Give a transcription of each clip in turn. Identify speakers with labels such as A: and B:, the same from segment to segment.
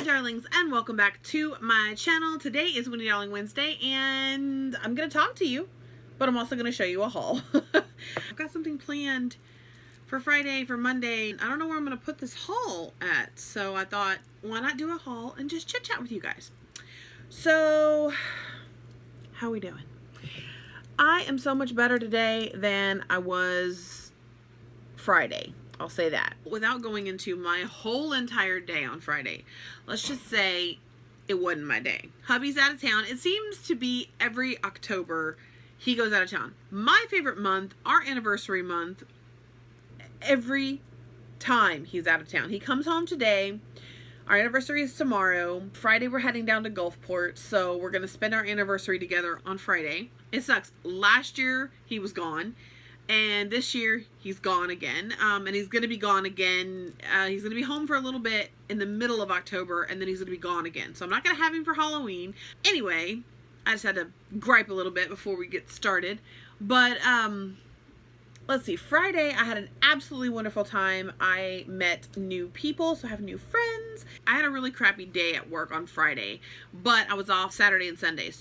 A: darlings, and welcome back to my channel. Today is Wendy Darling Wednesday, and I'm going to talk to you, but I'm also going to show you a haul. I've got something planned for Friday, for Monday. I don't know where I'm going to put this haul at, so I thought, why not do a haul and just chit chat with you guys. So, how are we doing? I am so much better today than I was Friday. I'll say that. Without going into my whole entire day on Friday, let's just say it wasn't my day. Hubby's out of town. It seems to be every October he goes out of town. My favorite month, our anniversary month, every time he's out of town. He comes home today. Our anniversary is tomorrow. Friday we're heading down to Gulfport, so we're going to spend our anniversary together on Friday. It sucks. Last year he was gone. And this year, he's gone again. And he's going to be gone again. He's going to be home for a little bit in the middle of October. And then he's going to be gone again. So I'm not going to have him for Halloween. Anyway, I just had to gripe a little bit before we get started. But, let's see. Friday, I had an absolutely wonderful time. I met new people, so I have new friends. I had a really crappy day at work on Friday. But I was off Saturday and Sunday.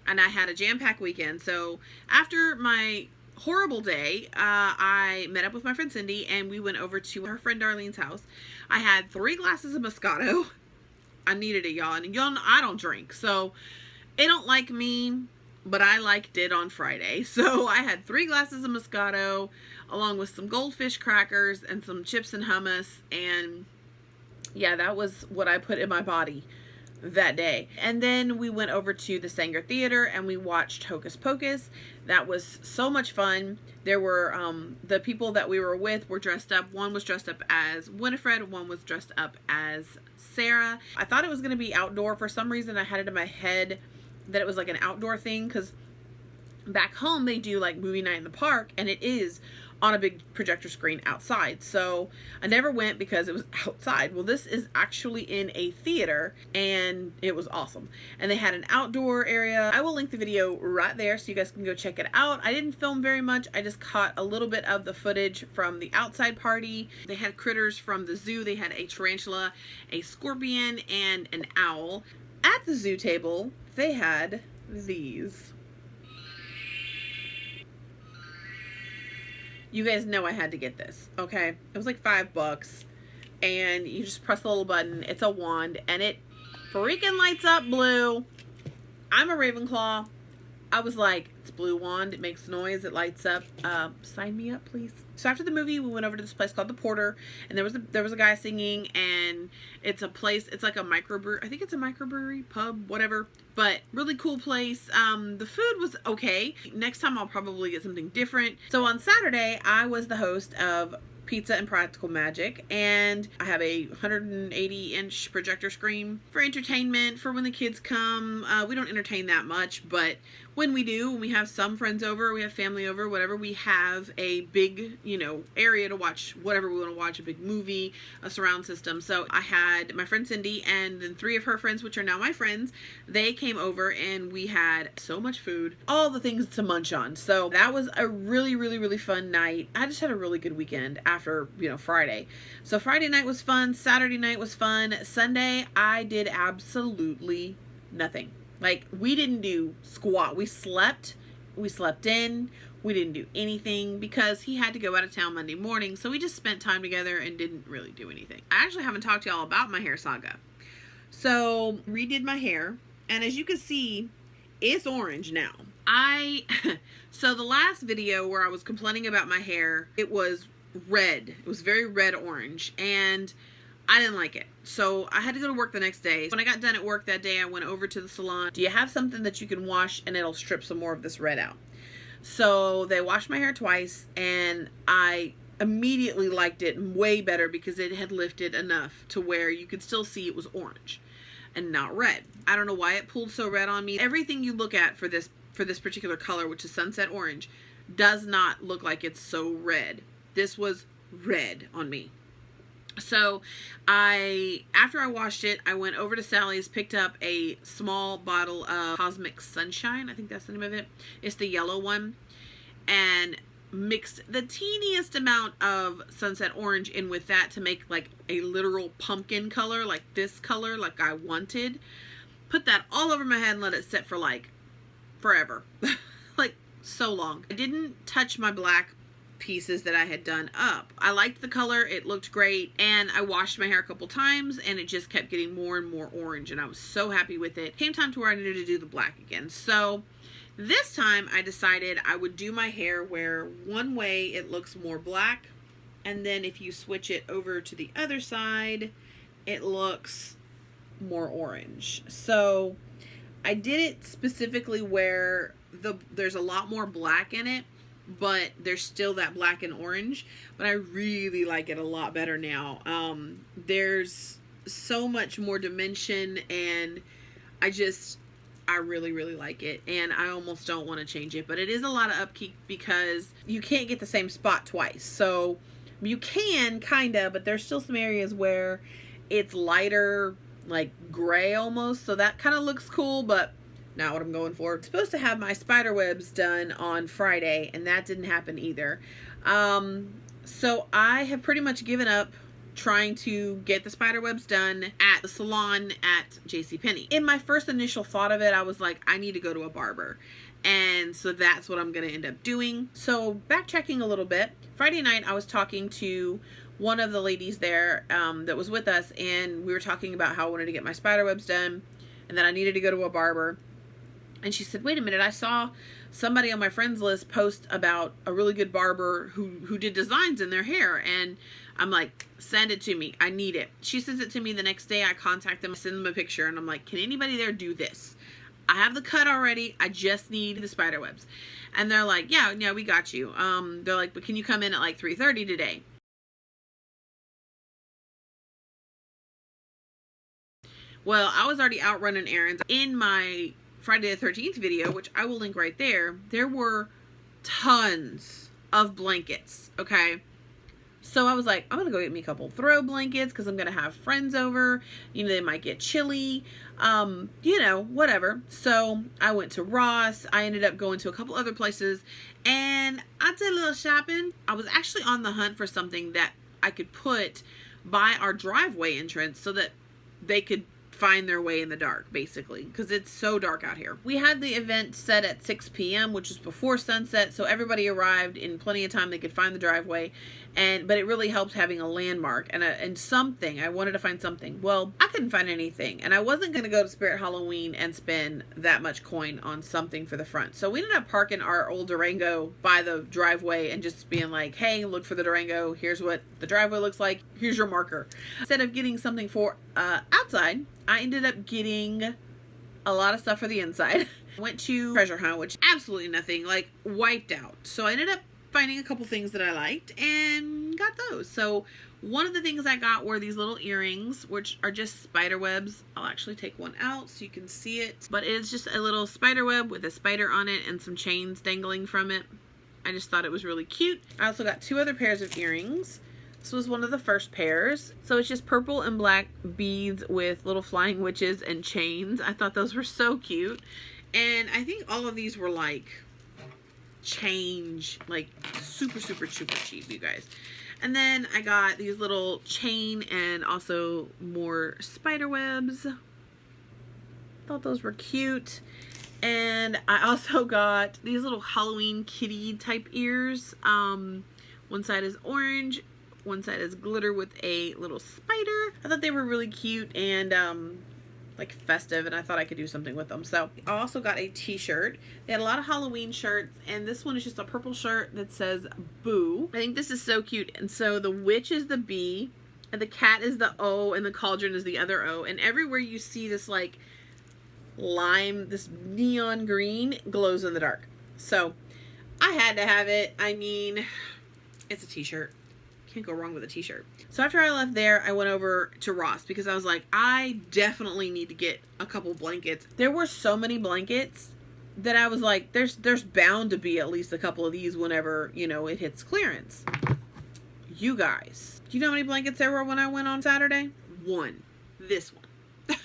A: And I had a jam-packed weekend. So after my horrible day, I met up with my friend Cindy and we went over to her friend Darlene's house. I had 3 glasses of Moscato. I needed it, y'all, and y'all know I don't drink, so it don't like me, but I liked it on Friday. So I had 3 glasses of Moscato along with some goldfish crackers and some chips and hummus, and yeah, that was what I put in my body that day. And then we went over to the Sanger Theater and we watched Hocus Pocus. That was so much fun. There were the people that we were with were dressed up. One was dressed up as Winifred, one was dressed up as Sarah. I thought it was going to be outdoor. For some reason I had it in my head that it was like an outdoor thing, because back home they do like movie night in the park, and it is on a big projector screen outside. So I never went because it was outside. Well, this is actually in a theater and it was awesome. And they had an outdoor area. I will link the video right there so you guys can go check it out. I didn't film very much. I just caught a little bit of the footage from the outside party. They had critters from the zoo. They had a tarantula, a scorpion, and an owl. At the zoo table, they had these. You guys know I had to get this, okay? It was like $5, and you just press the little button. It's a wand, and it freaking lights up blue. I'm a Ravenclaw. I was like, it's a blue wand. It makes noise. It lights up. Sign me up, please. So after the movie, we went over to this place called the Porter, and there was a guy singing, and it's a place. It's like a microbrewery. I think it's a microbrewery, pub, whatever. But really cool place. The food was okay. Next time I'll probably get something different. So on Saturday, I was the host of Pizza and Practical Magic, and I have a 180-inch projector screen for entertainment for when the kids come. We don't entertain that much, but when we do, when we have some friends over, we have family over, whatever, we have a big, area to watch whatever we want to watch, a big movie, a surround system. So I had my friend Cindy and then 3 of her friends, which are now my friends. They came over and we had so much food, all the things to munch on. So that was a really, really, really fun night. I just had a really good weekend after, Friday. So Friday night was fun. Saturday night was fun. Sunday, I did absolutely nothing. Like, we didn't do squat. We slept in. We didn't do anything because he had to go out of town Monday morning. So we just spent time together and didn't really do anything. I actually haven't talked to y'all about my hair saga. So, redid my hair. And as you can see, it's orange now. So the last video where I was complaining about my hair, it was red. It was very red orange. And I didn't like it. So I had to go to work the next day. When I got done at work that day, I went over to the salon. Do you have something that you can wash and it'll strip some more of this red out? So they washed my hair twice, and I immediately liked it way better because it had lifted enough to where you could still see it was orange and not red. I don't know why it pulled so red on me. Everything you look at for this particular color, which is sunset orange, does not look like it's so red. This was red on me. So after I washed it, I went over to Sally's, picked up a small bottle of Cosmic Sunshine. I think that's the name of it. It's the yellow one. And mixed the teeniest amount of sunset orange in with that to make like a literal pumpkin color, like this color, like I wanted. Put that all over my head and let it sit for like forever. Like so long. I didn't touch my black pieces that I had done up. I liked the color, it looked great, and I washed my hair a couple times and it just kept getting more and more orange, and I was so happy with it. Came time to where I needed to do the black again. So this time I decided I would do my hair where one way it looks more black, and then if you switch it over to the other side, it looks more orange. So I did it specifically where there's a lot more black in it, but there's still that black and orange, but I really like it a lot better now. There's so much more dimension, and I really like it, and I almost don't want to change it, but it is a lot of upkeep because you can't get the same spot twice. So you can kinda, but there's still some areas where it's lighter, like gray almost, so that kind of looks cool, but not what I'm going for. I'm supposed to have my spider webs done on Friday, and that didn't happen either. So I have pretty much given up trying to get the spider webs done at the salon at JCPenney. In my first initial thought of it, I was like, I need to go to a barber. And so that's what I'm going to end up doing. So backtracking a little bit, Friday night I was talking to one of the ladies there that was with us, and we were talking about how I wanted to get my spider webs done and that I needed to go to a barber. And she said, wait a minute, I saw somebody on my friends list post about a really good barber who did designs in their hair. And I'm like, send it to me. I need it. She sends it to me the next day. I contact them, send them a picture, and I'm like, can anybody there do this? I have the cut already. I just need the spider webs. And they're like, yeah, we got you. They're like, but can you come in at like 3:30 today? Well, I was already out running errands. In my Friday the 13th video, which I will link right there, there were tons of blankets, okay? So I was like, I'm gonna go get me a couple throw blankets because I'm gonna have friends over. You know, they might get chilly, you know, whatever. So I went to Ross. I ended up going to a couple other places, and I did a little shopping. I was actually on the hunt for something that I could put by our driveway entrance so that they could find their way in the dark, basically, because it's so dark out here. We had the event set at 6 p.m., which was before sunset, so everybody arrived in plenty of time. They could find the driveway, but it really helped having a landmark and something. I wanted to find something. Well, I couldn't find anything, and I wasn't going to go to Spirit Halloween and spend that much coin on something for the front. So we ended up parking our old Durango by the driveway and just being like, hey, look for the Durango. Here's what the driveway looks like. Here's your marker. Instead of getting something for outside, I ended up getting a lot of stuff for the inside. Went to treasure hunt, which absolutely nothing, like wiped out. So I ended up finding a couple things that I liked and got those. So one of the things I got were these little earrings, which are just spider webs. I'll actually take one out so you can see it. But it's just a little spider web with a spider on it and some chains dangling from it. I just thought it was really cute. I also got two other pairs of earrings. This was one of the first pairs. So it's just purple and black beads with little flying witches and chains. I thought those were so cute. And I think all of these were like change, like super cheap, you guys. And then I got these little chain and also more spider webs. Thought those were cute. And I also got these little Halloween kitty type ears. One side is orange, one side is glitter with a little spider. I thought they were really cute and like festive, and I thought I could do something with them. So I also got a t-shirt. They had a lot of Halloween shirts, and this one is just a purple shirt that says boo. I think this is so cute. And so the witch is the B, and the cat is the O, and the cauldron is the other O. And everywhere you see this like lime, this neon green, glows in the dark. So I had to have it. I mean, it's a t-shirt. Can't go wrong with a t-shirt. So after I left there, I went over to Ross because I was like, I definitely need to get a couple blankets. There were so many blankets that I was like, there's bound to be at least a couple of these whenever, you know, it hits clearance. You guys, do you know how many blankets there were when I went on Saturday? One. This one.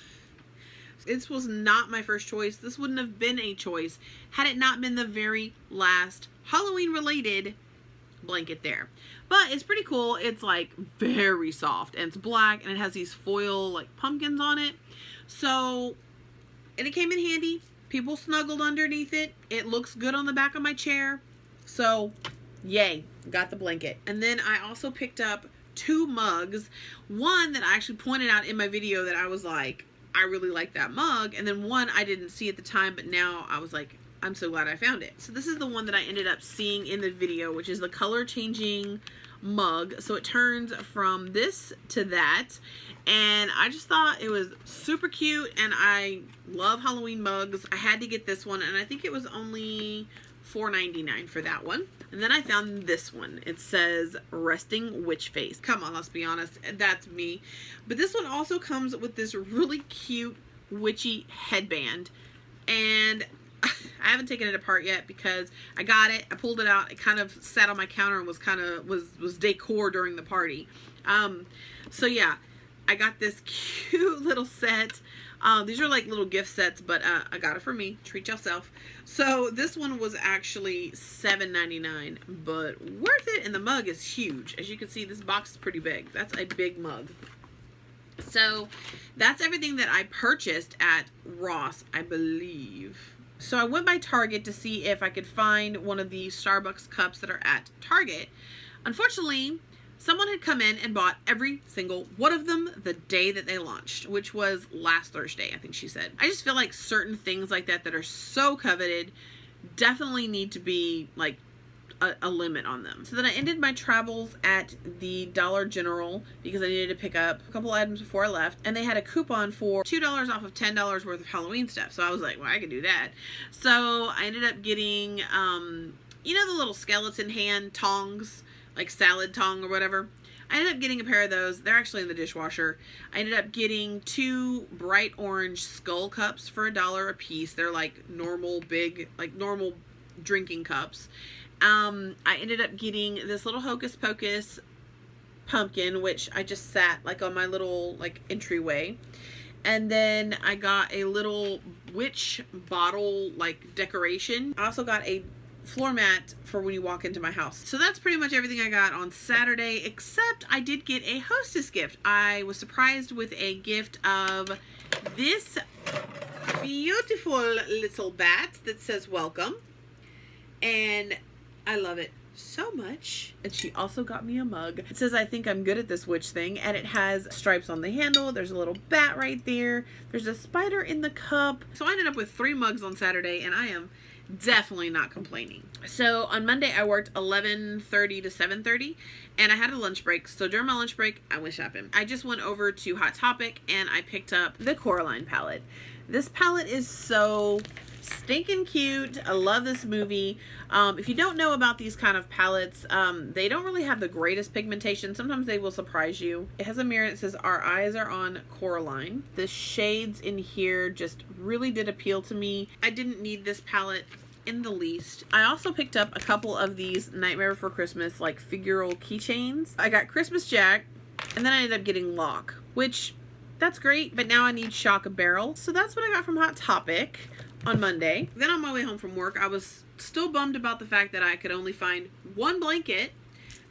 A: This was not my first choice. This wouldn't have been a choice had it not been the very last Halloween related blanket there. But it's pretty cool. It's like very soft and it's black and it has these foil like pumpkins on it. So, and it came in handy. People snuggled underneath it. It looks good on the back of my chair. So, yay, got the blanket. And then I also picked up 2 mugs. One that I actually pointed out in my video that I was like, I really like that mug. And then one I didn't see at the time, but now I was like, I'm so glad I found it. So this is the one that I ended up seeing in the video, which is the color changing mug. So it turns from this to that. And I just thought it was super cute, and I love Halloween mugs. I had to get this one, and I think it was only $4.99 for that one. And then I found this one. It says resting witch face. Come on, let's be honest, that's me. But this one also comes with this really cute witchy headband, and I haven't taken it apart yet because I got it, I pulled it out, it kind of sat on my counter and was kind of was decor during the party. So yeah, I got this cute little set. These are like little gift sets, but I got it for me. Treat yourself. So this one was actually $7.99, but worth it. And the mug is huge. As you can see, this box is pretty big. That's a big mug. So that's everything that I purchased at Ross, I believe. So I went by Target to see if I could find one of the Starbucks cups that are at Target. Unfortunately, someone had come in and bought every single one of them the day that they launched, which was last Thursday, I think she said. I just feel like certain things like that are so coveted definitely need to be like a limit on them. So then I ended my travels at the Dollar General because I needed to pick up a couple items before I left, and they had a coupon for $2 off of $10 worth of Halloween stuff. So I was like, well, I could do that. So I ended up getting, you know, the little skeleton hand tongs, like salad tong or whatever. I ended up getting a pair of those. They're actually in the dishwasher. I ended up getting 2 bright orange skull cups for $1 a piece. They're like normal big, like normal drinking cups. I ended up getting this little Hocus Pocus pumpkin, which I just sat like on my little like entryway. And then I got a little witch bottle like decoration. I also got a floor mat for when you walk into my house. So that's pretty much everything I got on Saturday, except I did get a hostess gift. I was surprised with a gift of this beautiful little bat that says welcome, and I love it so much. And she also got me a mug. It says I think I'm good at this witch thing, and it has stripes on the handle. There's a little bat right there. There's a spider in the cup. So I ended up with 3 mugs on Saturday, and I am definitely not complaining. So on Monday I worked 11:30 to 7:30, and I had a lunch break. So during my lunch break I went shopping. I just went over to Hot Topic and I picked up the Coraline palette. This palette is so stinking cute. I love this movie. If you don't know about these kind of palettes, they don't really have the greatest pigmentation. Sometimes they will surprise you. It has a mirror that says our eyes are on Coraline. The shades in here just really did appeal to me. I didn't need this palette in the least. I also picked up a couple of these Nightmare Before Christmas like figural keychains. I got Christmas Jack, and then I ended up getting Locke, which that's great, but now I need Shock a Barrel. So that's what I got from Hot Topic on Monday. Then on my way home from work, I was still bummed about the fact that I could only find 1 blanket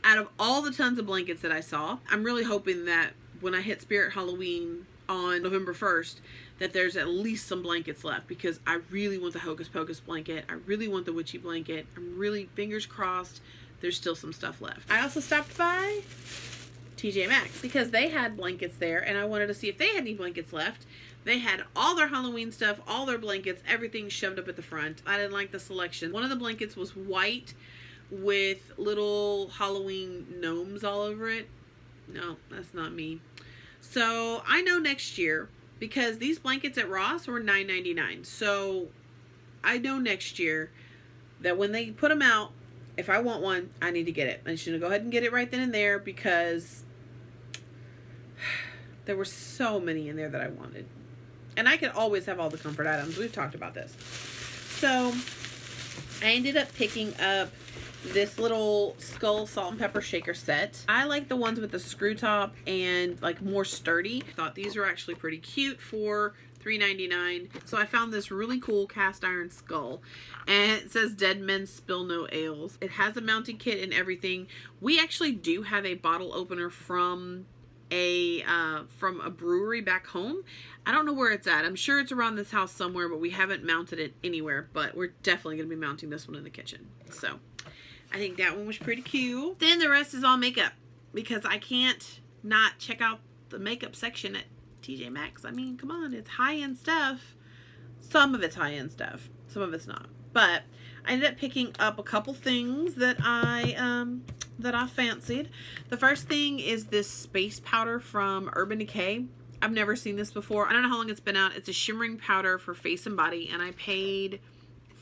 A: out of all the tons of blankets that I saw. I'm really hoping that when I hit Spirit Halloween on November 1st, that there's at least some blankets left, because I really want the Hocus Pocus blanket. I really want the witchy blanket. I'm really, fingers crossed, there's still some stuff left. I also stopped by TJ Maxx because they had blankets there, and I wanted to see if they had any blankets left. They had all their Halloween stuff, all their blankets, everything shoved up at the front. I didn't like the selection. One of the blankets was white with little Halloween gnomes all over it. No, that's not me. So I know next year, because these blankets at Ross were $9.99. So I know next year that when they put them out, if I want one, I need to get it. I should go ahead and get it right then and there, because there were so many in there that I wanted. And I could always have all the comfort items. We've talked about this. So I ended up picking up this little skull salt and pepper shaker set. I like the ones with the screw top and like more sturdy. I thought these were actually pretty cute for $3.99. So I found this really cool cast iron skull, and it says dead men spill no ales. It has a mounting kit and everything. We actually do have a bottle opener from a brewery back home. I don't know where it's at. I'm sure it's around this house somewhere, but we haven't mounted it anywhere. But we're definitely going to be mounting this one in the kitchen. So I think that one was pretty cute. Then the rest is all makeup, because I can't not check out the makeup section at TJ Maxx. I mean, come on, it's high-end stuff. Some of it's high-end stuff, some of it's not. But I ended up picking up a couple things that I fancied. The first thing is this space powder from Urban Decay. I've never seen this before. I don't know how long it's been out. It's a shimmering powder for face and body, and I paid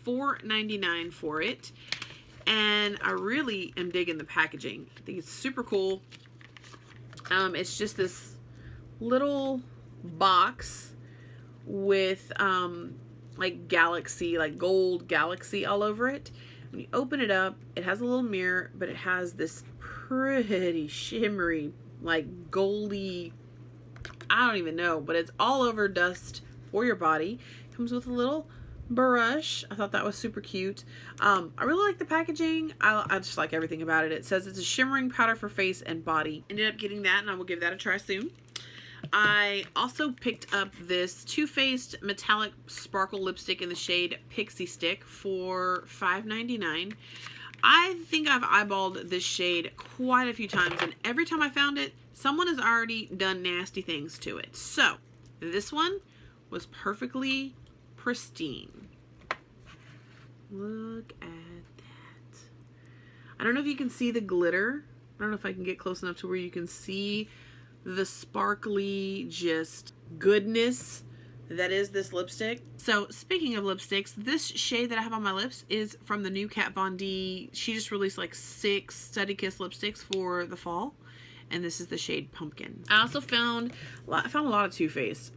A: $4.99 for it. And I really am digging the packaging. I think it's super cool. It's just this little box with like galaxy, like gold galaxy all over it. When you open it up, it has a little mirror, but it has this pretty shimmery, like goldy, I don't even know, but it's all over dust for your body. Comes with a little brush. I thought that was super cute. I really like the packaging. I just like everything about it. It says it's a shimmering powder for face and body. Ended up getting that, and I will give that a try soon. I also picked up this Too Faced metallic sparkle lipstick in the shade Pixie Stick for $5.99. I think I've eyeballed this shade quite a few times, and every time I found it, someone has already done nasty things to it. So this one was perfectly pristine. Look at that. I don't know if you can see the glitter. I don't know if I can get close enough to where you can see the sparkly just goodness that is this lipstick. So speaking of lipsticks, this shade that I have on my lips is from the new Kat Von D. She just released like 6 Study Kiss lipsticks for the fall, and this is the shade Pumpkin. I also found a lot of Too Faced.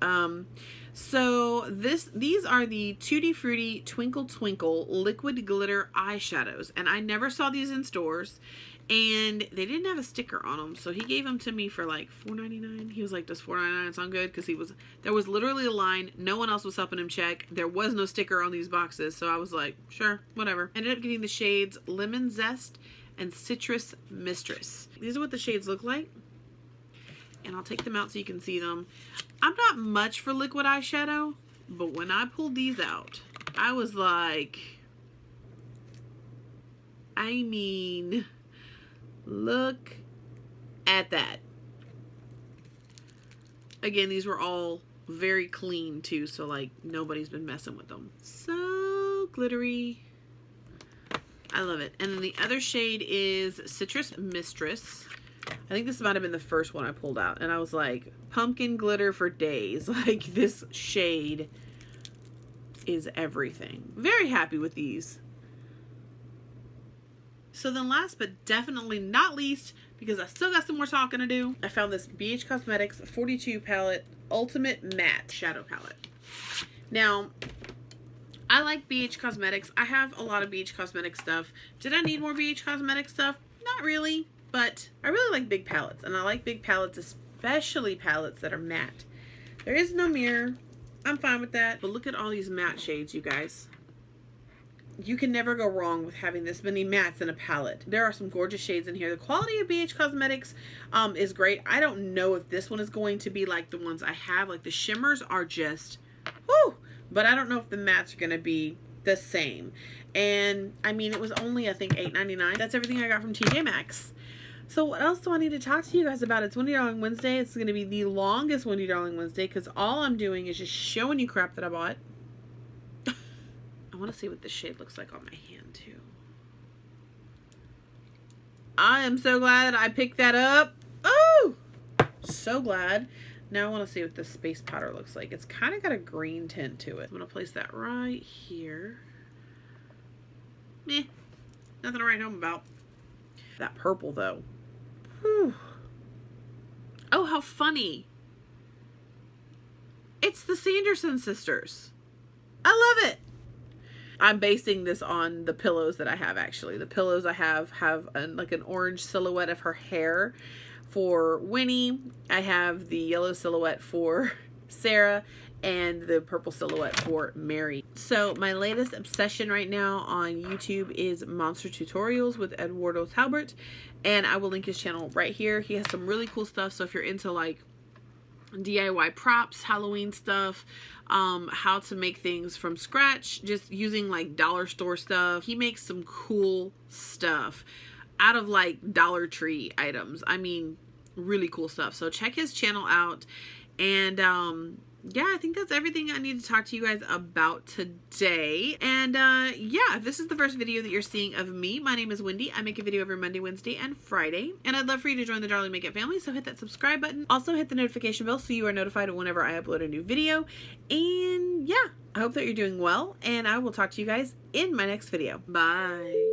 A: So these are the Tutti Frutti Twinkle Twinkle Liquid Glitter Eyeshadows, and I never saw these in stores, and they didn't have a sticker on them, so he gave them to me for like $4.99. He was like, does $4.99 sound good? Because there was literally a line. No one else was helping him check. There was no sticker on these boxes, so I was like, sure, whatever. Ended up getting the shades Lemon Zest and Citrus Mistress. These are what the shades look like, and I'll take them out so you can see them. I'm not much for liquid eyeshadow, but when I pulled these out, I was like, I mean, look at that. Again, these were all very clean too, so like nobody's been messing with them. So glittery. I love it. And then the other shade is Citrus Mistress. I think this might have been the first one I pulled out, and I was like, pumpkin glitter for days. Like, this shade is everything. Very happy with these. So then last but definitely not least, because I still got some more talking to do, I found this BH Cosmetics 42 palette Ultimate Matte Shadow Palette. Now, I like BH Cosmetics. I have a lot of BH Cosmetics stuff. Did I need more BH Cosmetics stuff? Not really. But I really like big palettes, and I like big palettes, especially palettes that are matte. There is no mirror. I'm fine with that. But look at all these matte shades, you guys. You can never go wrong with having this many mattes in a palette. There are some gorgeous shades in here. The quality of BH Cosmetics is great. I don't know if this one is going to be like the ones I have. Like, the shimmers are just, whoo! But I don't know if the mattes are going to be the same. And, I mean, it was only, I think, $8.99. That's everything I got from TJ Maxx. So what else do I need to talk to you guys about? It's Wendy Darling Wednesday. It's going to be the longest Wendy Darling Wednesday because all I'm doing is just showing you crap that I bought. I want to see what this shade looks like on my hand too. I am so glad I picked that up. Oh, so glad. Now I want to see what this space powder looks like. It's kind of got a green tint to it. I'm going to place that right here. Meh. Nothing to write home about. That purple though. Whew. Oh, how funny. It's the Sanderson sisters. I love it. I'm basing this on the pillows that I have, actually. The pillows I have like an orange silhouette of her hair for Winnie. I have the yellow silhouette for Sarah. and the purple silhouette for Mary. So my latest obsession right now on YouTube is monster tutorials with Eduardo Talbert, and I will link his channel right here. He has some really cool stuff, so if you're into like DIY props, Halloween stuff, how to make things from scratch, just using like dollar store stuff. He makes some cool stuff out of like Dollar Tree items. I mean, really cool stuff. So check his channel out. And yeah, I think that's everything I need to talk to you guys about today. And yeah, if this is the first video that you're seeing of me, my name is Wendy. I make a video every Monday, Wednesday, and Friday. And I'd love for you to join the Darling Make It family, so hit that subscribe button. Also hit the notification bell so you are notified whenever I upload a new video. And yeah, I hope that you're doing well, and I will talk to you guys in my next video. Bye.